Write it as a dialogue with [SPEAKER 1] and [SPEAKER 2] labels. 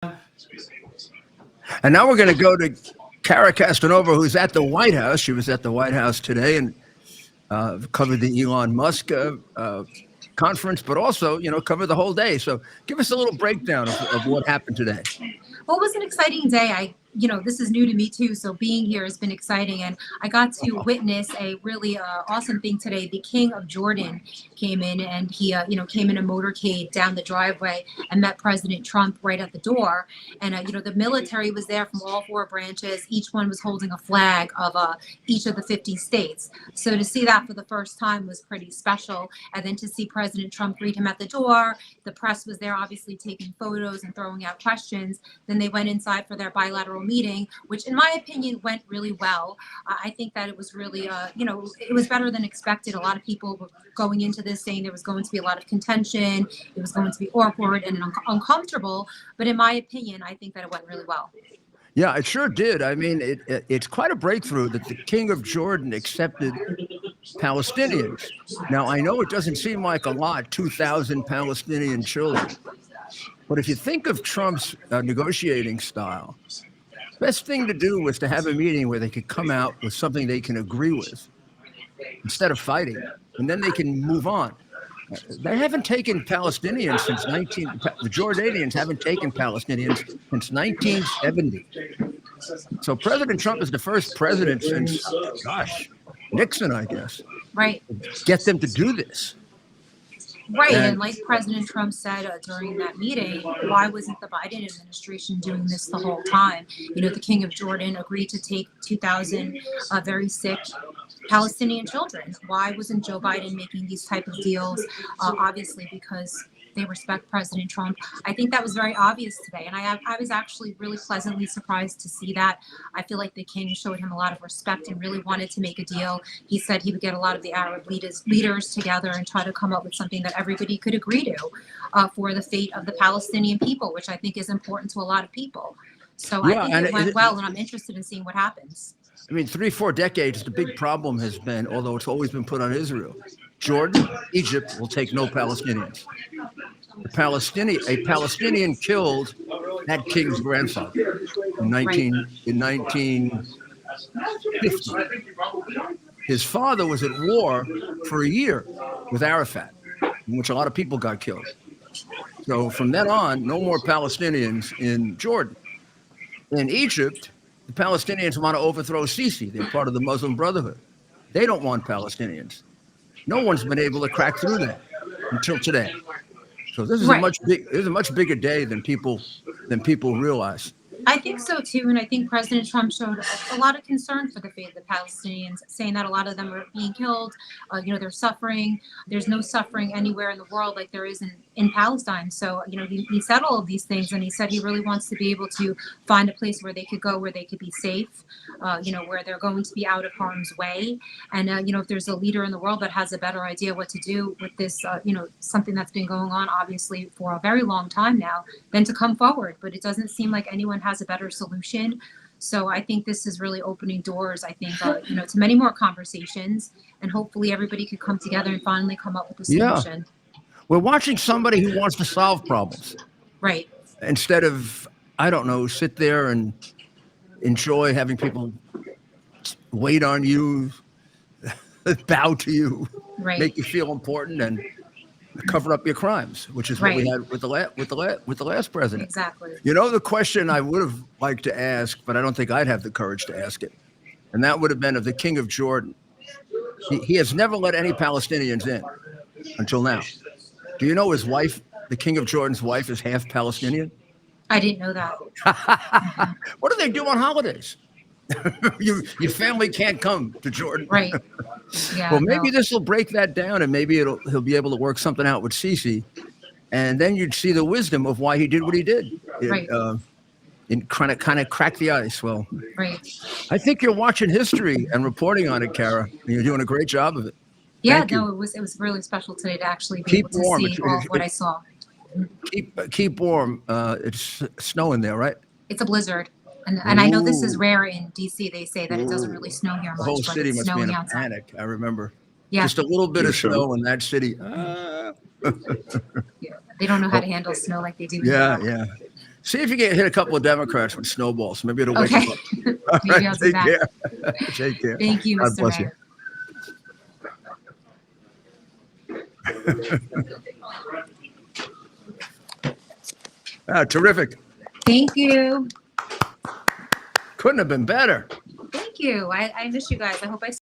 [SPEAKER 1] And now we're going to go to Cara Castronuova, who's at the White House. She was at the White House today and covered the Elon Musk conference, but also, covered the whole day. So give us a little breakdown of what happened today.
[SPEAKER 2] Well, it was an exciting day. This is new to me too, so being here has been exciting, and I got to witness a really awesome thing today. The King of Jordan came in, and he, came in a motorcade down the driveway and met President Trump right at the door. And the military was there from all four branches. Each one was holding a flag of each of the 50 states. So to see that for the first time was pretty special. And then to see President Trump greet him at the door, the press was there, obviously taking photos and throwing out questions. Then they went inside for their bilateral meeting, which in my opinion went really well. I think that it was really, it was better than expected. A lot of people were going into this saying there was going to be a lot of contention. It was going to be awkward and uncomfortable. But in my opinion, I think that it went really well.
[SPEAKER 1] Yeah, it sure did. I mean, it's quite a breakthrough that the King of Jordan accepted Palestinians. Now, I know it doesn't seem like a lot, 2,000 Palestinian children. But if you think of Trump's negotiating style, best thing to do was to have a meeting where they could come out with something they can agree with instead of fighting, and then they can move on. They haven't taken Palestinians since the Jordanians haven't taken Palestinians since 1970. So President Trump is the first president since, Nixon, I guess.
[SPEAKER 2] Right.
[SPEAKER 1] Get them to do this.
[SPEAKER 2] Right, and like President Trump said during that meeting, why wasn't the Biden administration doing this the whole time? The King of Jordan agreed to take 2,000 very sick Palestinian children. Why wasn't Joe Biden making these type of deals? Obviously, because they respect President Trump. I think that was very obvious today, and I was actually really pleasantly surprised to see that. I feel like the king showed him a lot of respect and really wanted to make a deal. He said he would get a lot of the Arab leaders together and try to come up with something that everybody could agree to for the fate of the Palestinian people, which I think is important to a lot of people. So I think it went well, and I'm interested in seeing what happens.
[SPEAKER 1] I mean, 3-4 decades, the big problem has been, although it's always been put on Israel, Jordan, Egypt will take no Palestinians. A Palestinian killed that king's grandfather in 1950. His father was at war for a year with Arafat, in which a lot of people got killed. So from then on, no more Palestinians in Jordan. In Egypt, the Palestinians want to overthrow Sisi. They're part of the Muslim Brotherhood. They don't want Palestinians. No one's been able to crack through that until today. So this is a much bigger day than people realize.
[SPEAKER 2] I think so too, and I think President Trump showed a lot of concern for the fate of the Palestinians, saying that a lot of them are being killed. They're suffering. There's no suffering anywhere in the world like there is in Palestine. So, he said all of these things, and he said he really wants to be able to find a place where they could go, where they could be safe, where they're going to be out of harm's way. And, if there's a leader in the world that has a better idea what to do with this, something that's been going on, obviously, for a very long time now, then to come forward. But it doesn't seem like anyone has a better solution. So I think this is really opening doors, I think, to many more conversations, and hopefully everybody could come together and finally come up with a solution.
[SPEAKER 1] Yeah. We're watching somebody who wants to solve problems.
[SPEAKER 2] Right.
[SPEAKER 1] Instead of, sit there and enjoy having people wait on you, bow to you, make you feel important, and cover up your crimes, which is what we had with the last president.
[SPEAKER 2] Exactly.
[SPEAKER 1] The question I would have liked to ask, but I don't think I'd have the courage to ask it, and that would have been of the King of Jordan. He has never let any Palestinians in until now. Do you know his wife, the King of Jordan's wife, is half Palestinian?
[SPEAKER 2] I didn't know that.
[SPEAKER 1] What do they do on holidays? Your family can't come to Jordan.
[SPEAKER 2] Right. Yeah.
[SPEAKER 1] Well, maybe this will break that down, and maybe he'll be able to work something out with Sisi, and then you'd see the wisdom of why he did what he did.
[SPEAKER 2] Right.
[SPEAKER 1] And kind of crack the ice. Well,
[SPEAKER 2] right.
[SPEAKER 1] I think you're watching history and reporting on it, Cara, and you're doing a great job of it.
[SPEAKER 2] Yeah, it was really special today to actually be able to see all of what I saw.
[SPEAKER 1] Keep warm. It's snowing there, right?
[SPEAKER 2] It's a blizzard. And I know this is rare in DC. They say that it doesn't really snow here much.
[SPEAKER 1] The whole city must be in a panic. I remember. Yeah. Just a little bit of snow in that city.
[SPEAKER 2] Yeah. They don't know how to handle snow like they do.
[SPEAKER 1] Yeah. See if you can hit a couple of Democrats with snowballs. Maybe it'll wake
[SPEAKER 2] Okay.
[SPEAKER 1] them up. All
[SPEAKER 2] Maybe
[SPEAKER 1] right,
[SPEAKER 2] I'll do
[SPEAKER 1] take
[SPEAKER 2] that.
[SPEAKER 1] care. Take care.
[SPEAKER 2] Thank you,
[SPEAKER 1] God
[SPEAKER 2] Mr.
[SPEAKER 1] bless you.
[SPEAKER 2] Mayor.
[SPEAKER 1] Terrific.
[SPEAKER 2] Thank you.
[SPEAKER 1] Couldn't have been better.
[SPEAKER 2] Thank you. I miss you guys. I hope I